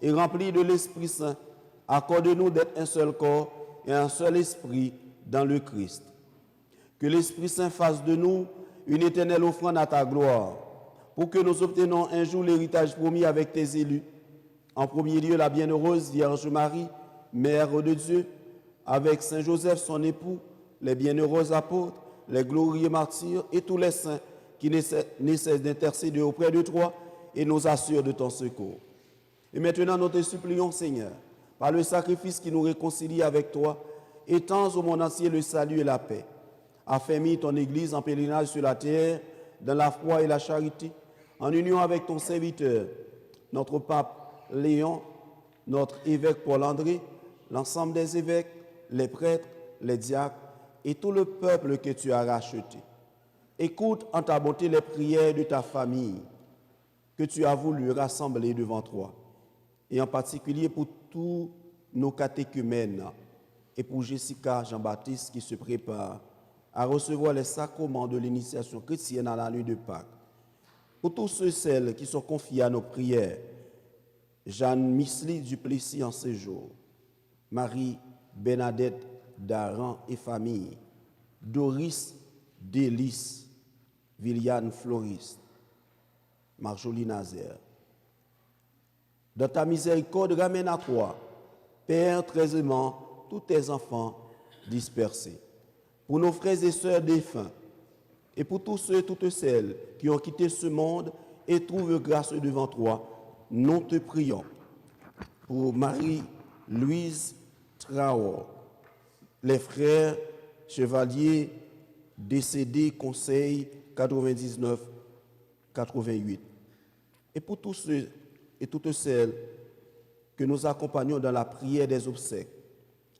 et remplis de l'Esprit Saint, accorde-nous d'être un seul corps et un seul esprit dans le Christ. Que l'Esprit Saint fasse de nous une éternelle offrande à ta gloire, pour que nous obtenions un jour l'héritage promis avec tes élus. En premier lieu, la bienheureuse Vierge Marie, Mère de Dieu, avec Saint Joseph, son époux, les bienheureux apôtres, les glorieux martyrs et tous les saints qui ne cessent d'intercéder auprès de toi et nous assurent de ton secours. Et maintenant, nous te supplions, Seigneur, par le sacrifice qui nous réconcilie avec toi, étends au monde entier le salut et la paix. Affermis ton Église en pèlerinage sur la terre, dans la foi et la charité, en union avec ton serviteur, notre pape Léon, notre évêque Paul-André, l'ensemble des évêques, les prêtres, les diacres et tout le peuple que tu as racheté. Écoute en ta bonté les prières de ta famille que tu as voulu rassembler devant toi, et en particulier pour tous nos catéchumènes et pour Jessica Jean-Baptiste qui se prépare à recevoir les sacrements de l'initiation chrétienne à la nuit de Pâques. Pour tous ceux et celles qui sont confiés à nos prières, Jeanne Misli Duplessis en séjour, Marie Bernadette Daran et famille, Doris Délice, Viliane Floriste, Marjolie Nazaire. Dans ta miséricorde, ramène à toi, Père très aimant, tous tes enfants dispersés. Pour nos frères et sœurs défunts, et pour tous ceux et toutes celles qui ont quitté ce monde et trouvent grâce devant toi, nous te prions. Pour Marie-Louise Traor, les frères chevaliers décédés Conseil 99-88. Et pour tous ceux et toutes celles que nous accompagnons dans la prière des obsèques,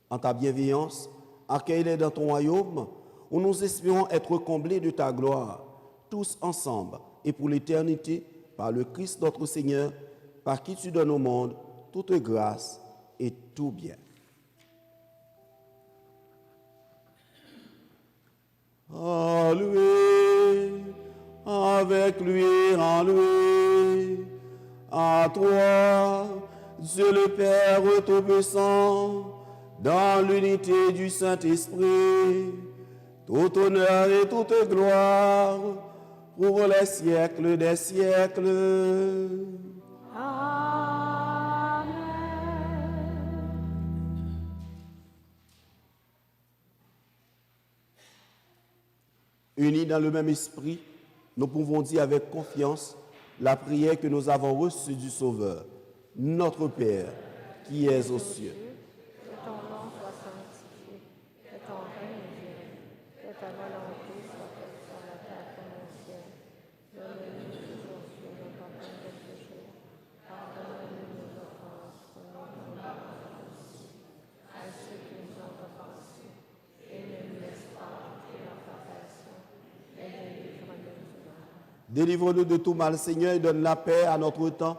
en ta bienveillance, accueille-les dans ton royaume, où nous espérons être comblés de ta gloire, tous ensemble et pour l'éternité, par le Christ notre Seigneur, par qui tu donnes au monde toute grâce et tout bien. À louer, avec lui en lui, à toi, Dieu le Père Tout-Puissant, dans l'unité du Saint-Esprit, tout honneur et toute gloire pour les siècles des siècles. Amen. Unis dans le même esprit, nous pouvons dire avec confiance la prière que nous avons reçue du Sauveur. Notre Père, qui es aux cieux, Que ton nom soit sanctifié, que ton règne vienne, que ta volonté soit faite sur la terre comme au ciel. Donne-nous aujourd'hui nos pardons de péchés. Pardonne-nous nos offenses, comme nous pardonnons aussi à ceux qui nous ont offensés. Et ne nous laisse pas entrer en tentation, mais délivre-nous du mal. délivre-nous de tout mal, Seigneur, et donne la paix à notre temps.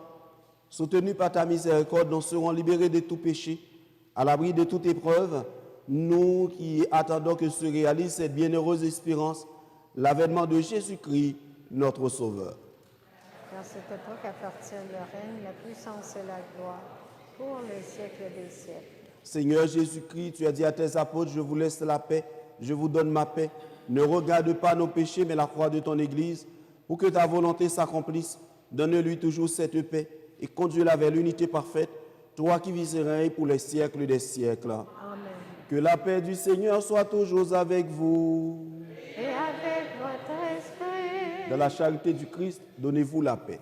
Soutenus par ta miséricorde, nous serons libérés de tout péché, à l'abri de toute épreuve, nous qui attendons que se réalise cette bienheureuse espérance, l'avènement de Jésus-Christ, notre Sauveur. Car c'est à toi qu'appartiennent le règne, la puissance et la gloire, pour les siècles des siècles. Seigneur Jésus-Christ, tu as dit à tes apôtres, je vous laisse la paix, je vous donne ma paix. Ne regarde pas nos péchés, mais la croix de ton Église, pour que ta volonté s'accomplisse. Donne-lui toujours cette paix et conduis-la vers l'unité parfaite, toi qui vis et règnes pour les siècles des siècles. Amen. Que la paix du Seigneur soit toujours avec vous. Et avec votre esprit. Dans la charité du Christ, donnez-vous la paix.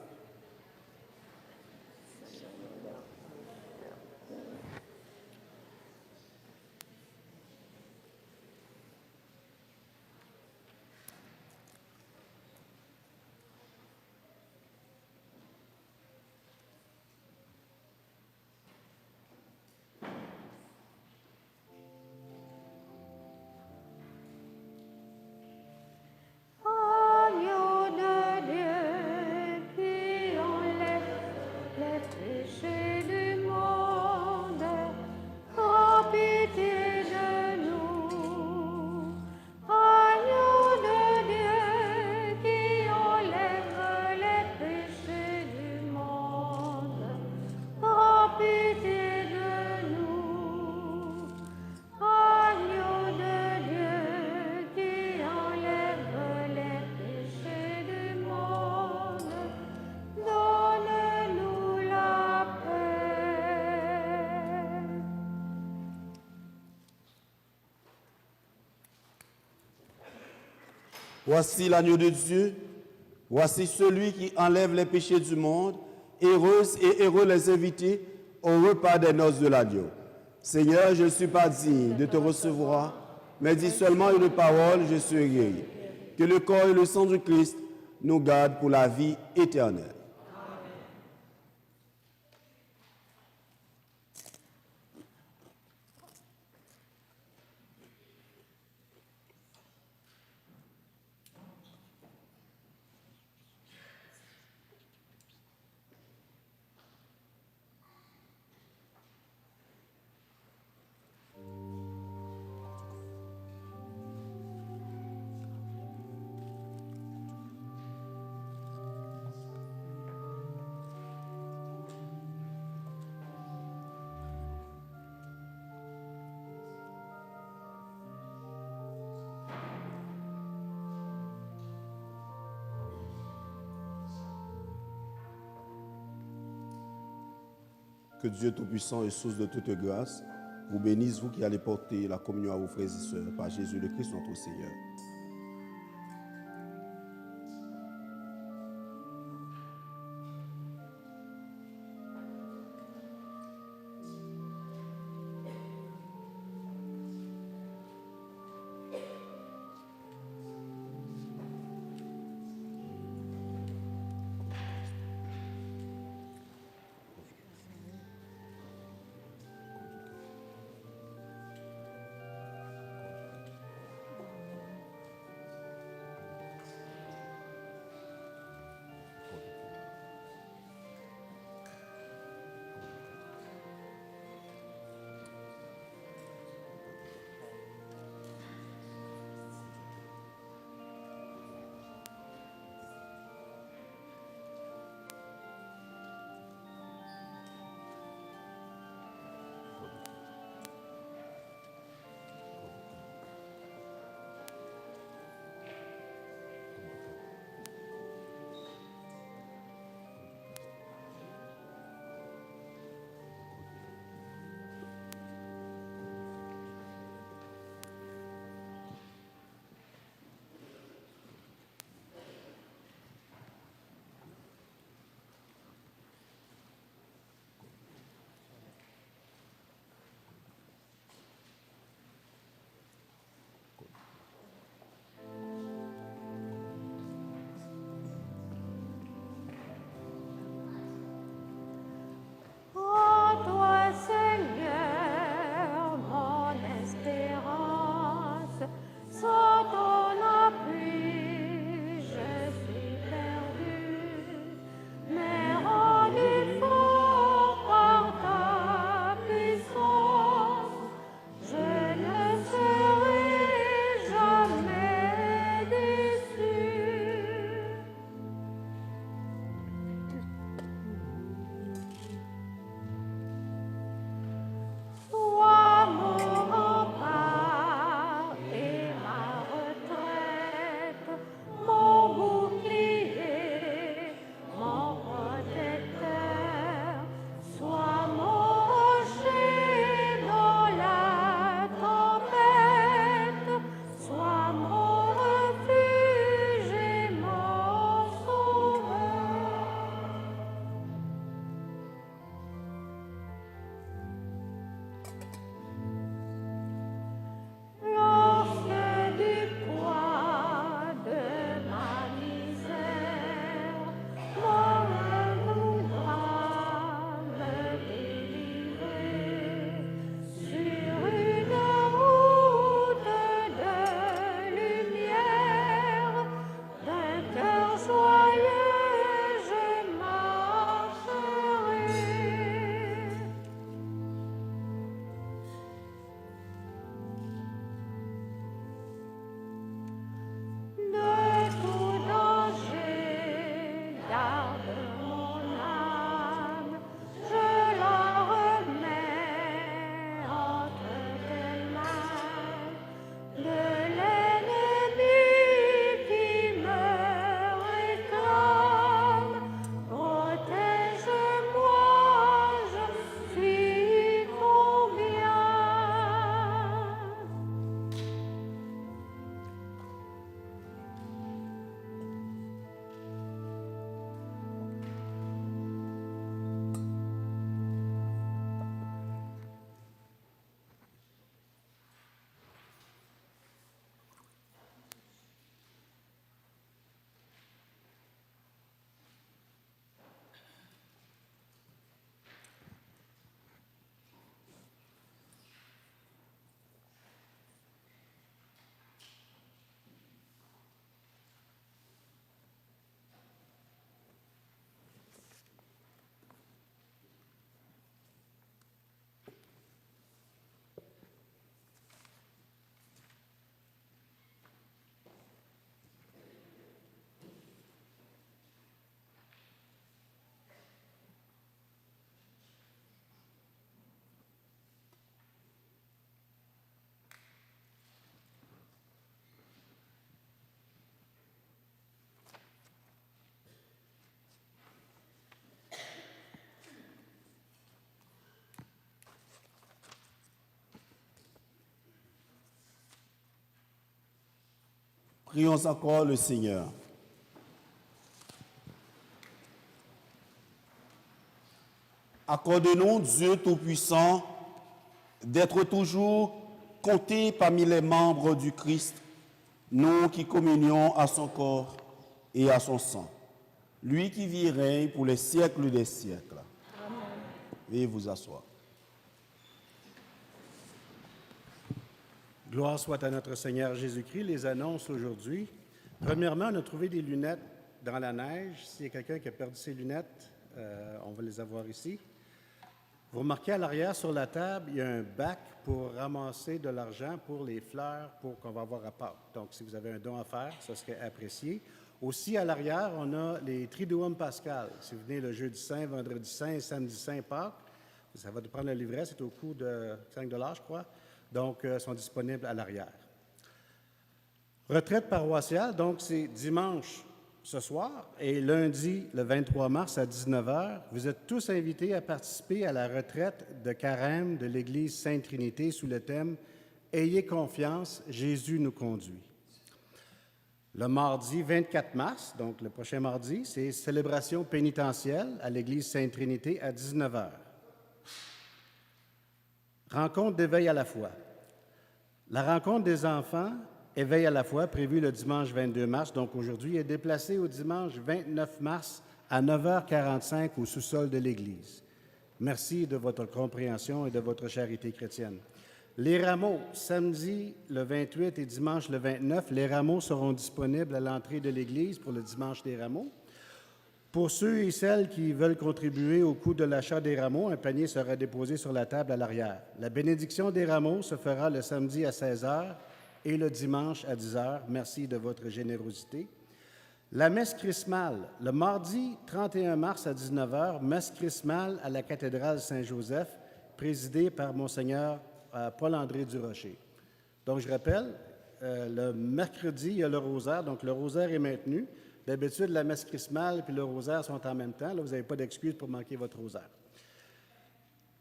Voici l'agneau de Dieu. Voici celui qui enlève les péchés du monde. Heureuses et heureux les invités au repas des noces de l'agneau. Seigneur, je ne suis pas digne de te recevoir, mais dis seulement une parole, je serai guéri. Que le corps et le sang du Christ nous gardent pour la vie éternelle. Que Dieu Tout-Puissant et source de toute grâce vous bénisse, vous qui allez porter la communion à vos frères et sœurs par Jésus le Christ notre Seigneur. Prions encore le Seigneur. Accorde-nous, Dieu Tout-Puissant, d'être toujours comptés parmi les membres du Christ, nous qui communions à son corps et à son sang. Lui qui vit et règne pour les siècles des siècles. Amen. Veuillez vous asseoir. Gloire soit à notre Seigneur Jésus-Christ. Les annonces aujourd'hui. Premièrement, on a trouvé des lunettes dans la neige. S'il y a quelqu'un qui a perdu ses lunettes, on va les avoir ici. Vous remarquez à l'arrière sur la table, il y a un bac pour ramasser de l'argent pour les fleurs qu'on va avoir à Pâques. Donc, si vous avez un don à faire, ça serait apprécié. Aussi, à l'arrière, on a les Triduum Pascal. Si vous venez le jeudi saint, vendredi saint et samedi saint Pâques, ça va prendre le livret, c'est au coût de 5 $, je crois. Donc, sont disponibles à l'arrière. Retraite paroissiale, donc c'est dimanche ce soir et lundi, le 23 mars à 19h. Vous êtes tous invités à participer à la retraite de carême de l'Église Sainte-Trinité sous le thème « Ayez confiance, Jésus nous conduit ». Le mardi 24 mars, donc le prochain mardi, c'est célébration pénitentielle à l'Église Sainte-Trinité à 19h. Rencontre d'éveil à la foi. La rencontre des enfants éveil à la foi, prévue le dimanche 22 mars, donc aujourd'hui, est déplacée au dimanche 29 mars à 9h45 au sous-sol de l'Église. Merci de votre compréhension et de votre charité chrétienne. Les rameaux, samedi le 28 et dimanche le 29, les rameaux seront disponibles à l'entrée de l'Église pour le dimanche des rameaux. Pour ceux et celles qui veulent contribuer au coût de l'achat des rameaux, un panier sera déposé sur la table à l'arrière. La bénédiction des rameaux se fera le samedi à 16h et le dimanche à 10h. Merci de votre générosité. La messe chrismale, le mardi 31 mars à 19h, messe chrismale à la cathédrale Saint-Joseph, présidée par Monseigneur Paul-André Durocher. Donc, je rappelle, le mercredi, il y a le rosaire, donc le rosaire est maintenu. D'habitude, la messe chrismale et le rosaire sont en même temps. Là, vous n'avez pas d'excuse pour manquer votre rosaire.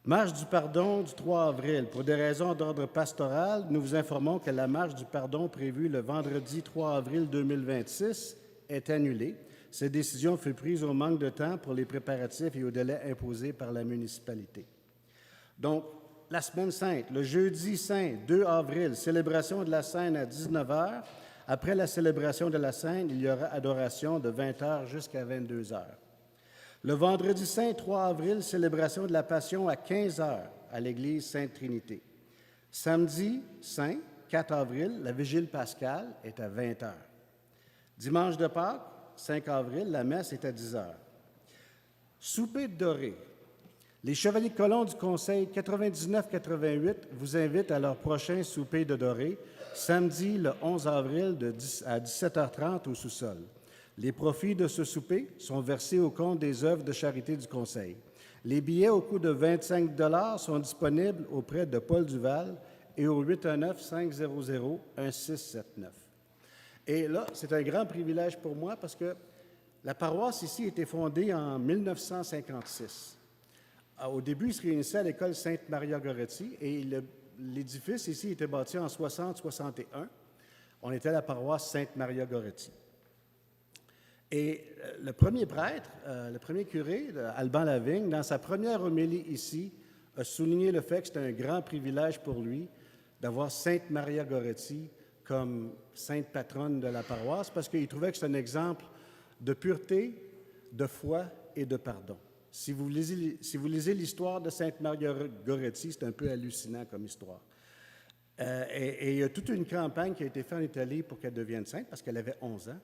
Marche du pardon du 3 avril. Pour des raisons d'ordre pastoral, nous vous informons que la marche du pardon prévue le vendredi 3 avril 2026 est annulée. Cette décision fut prise au manque de temps pour les préparatifs et au délai imposé par la municipalité. Donc, la semaine sainte, le jeudi saint 2 avril, célébration de la Seine à 19h. Après la célébration de la Seine, il y aura adoration de 20h jusqu'à 22h. Le vendredi saint 3 avril, célébration de la Passion à 15h à l'Église Sainte-Trinité. Samedi saint 4 avril, la Vigile pascale est à 20h. Dimanche de Pâques, 5 avril, la messe est à 10h. Souper de doré. Les Chevaliers colons du Conseil 99-88 vous invitent à leur prochain souper de doré, samedi le 11 avril à 17h30 au sous-sol. Les profits de ce souper sont versés au compte des œuvres de charité du Conseil. Les billets au coût de 25 $ sont disponibles auprès de Paul Duval et au 819-500-1679. Et là, c'est un grand privilège pour moi parce que la paroisse ici a été fondée en 1956. Au début, il se réunissait à l'école Sainte-Maria-Goretti et l'édifice ici était bâti en 60-61. On était à la paroisse Sainte-Maria-Goretti. Et le premier prêtre, le premier curé, Alban Lavigne, dans sa première homélie ici, a souligné le fait que c'était un grand privilège pour lui d'avoir Sainte-Maria-Goretti comme sainte patronne de la paroisse parce qu'il trouvait que c'est un exemple de pureté, de foi et de pardon. Si vous lisez l'histoire de Sainte-Maria-Goretti, c'est un peu hallucinant comme histoire. Et il y a toute une campagne qui a été faite en Italie pour qu'elle devienne sainte, parce qu'elle avait 11 ans.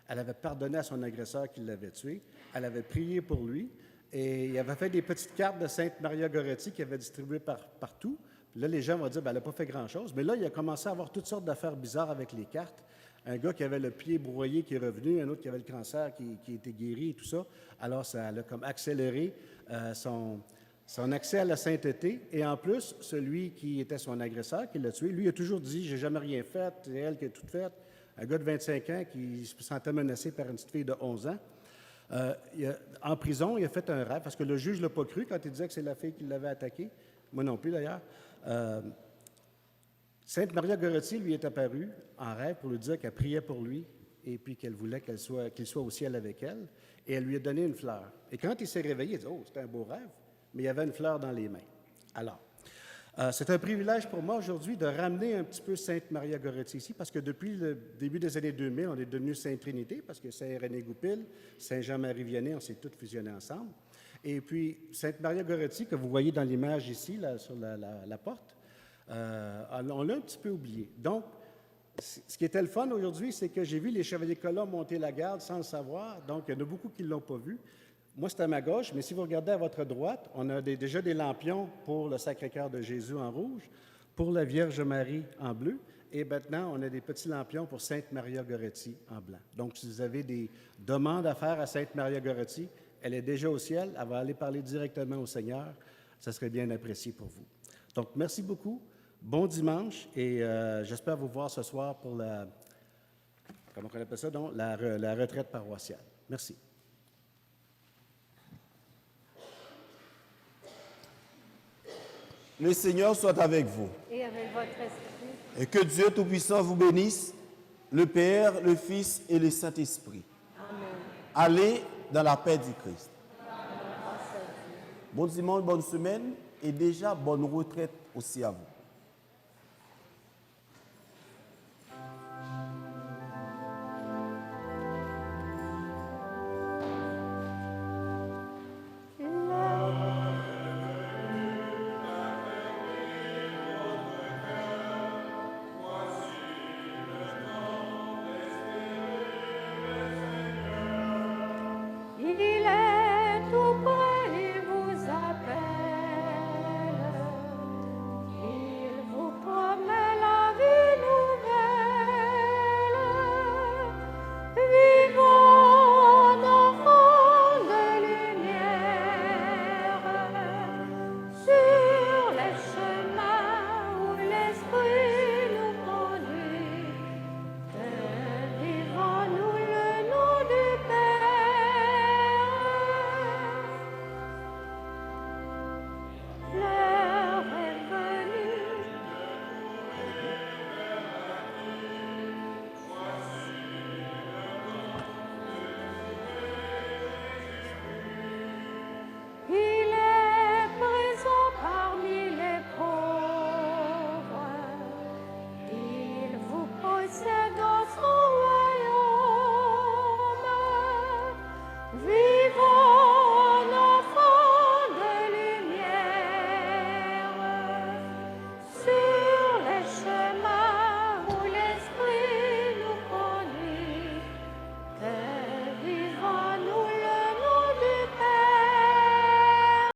Elle avait pardonné à son agresseur qui l'avait tué. Elle avait prié pour lui. Et il avait fait des petites cartes de Sainte-Maria-Goretti qu'il avait distribuées partout. Puis là, les gens vont dire, elle n'a pas fait grand-chose. Mais là, il a commencé à avoir toutes sortes d'affaires bizarres avec les cartes. Un gars qui avait le pied broyé qui est revenu, un autre qui avait le cancer qui était guéri et tout ça. Alors, ça a comme accéléré son accès à la sainteté. Et en plus, celui qui était son agresseur, qui l'a tué, lui a toujours dit « j'ai jamais rien fait, c'est elle qui a tout fait ». Un gars de 25 ans qui se sentait menacé par une petite fille de 11 ans. En prison, il a fait un rêve, parce que le juge ne l'a pas cru quand il disait que c'est la fille qui l'avait attaqué. Moi non plus, d'ailleurs. Sainte Maria Goretti lui est apparue en rêve pour lui dire qu'elle priait pour lui et puis qu'elle voulait qu'il soit au ciel avec elle. Et elle lui a donné une fleur. Et quand il s'est réveillé, il dit « Oh, c'était un beau rêve », mais il y avait une fleur dans les mains. Alors, c'est un privilège pour moi aujourd'hui de ramener un petit peu Sainte Maria Goretti ici, parce que depuis le début des années 2000, on est devenu Sainte Trinité, parce que Saint-René-Goupil, Saint-Jean-Marie-Vianney, on s'est tous fusionnés ensemble. Et puis, Sainte Maria Goretti, que vous voyez dans l'image ici, là, sur la porte, on l'a un petit peu oublié. Donc, ce qui était le fun aujourd'hui, c'est que j'ai vu les chevaliers colons monter la garde sans le savoir, donc il y en a beaucoup qui ne l'ont pas vu. Moi, c'est à ma gauche, mais si vous regardez à votre droite, on a déjà des lampions pour le Sacré-Cœur de Jésus en rouge, pour la Vierge Marie en bleu, et maintenant, on a des petits lampions pour Sainte Maria Goretti en blanc. Donc, si vous avez des demandes à faire à Sainte Maria Goretti, elle est déjà au ciel, elle va aller parler directement au Seigneur. Ça serait bien apprécié pour vous. Donc, merci beaucoup. Bon dimanche et j'espère vous voir ce soir pour comment on appelle ça, donc, la retraite paroissiale. Merci. Le Seigneur soit avec vous. Et avec votre esprit. Et que Dieu Tout-Puissant vous bénisse, le Père, le Fils et le Saint-Esprit. Amen. Allez dans la paix du Christ. Bon dimanche, bonne semaine et déjà bonne retraite aussi à vous.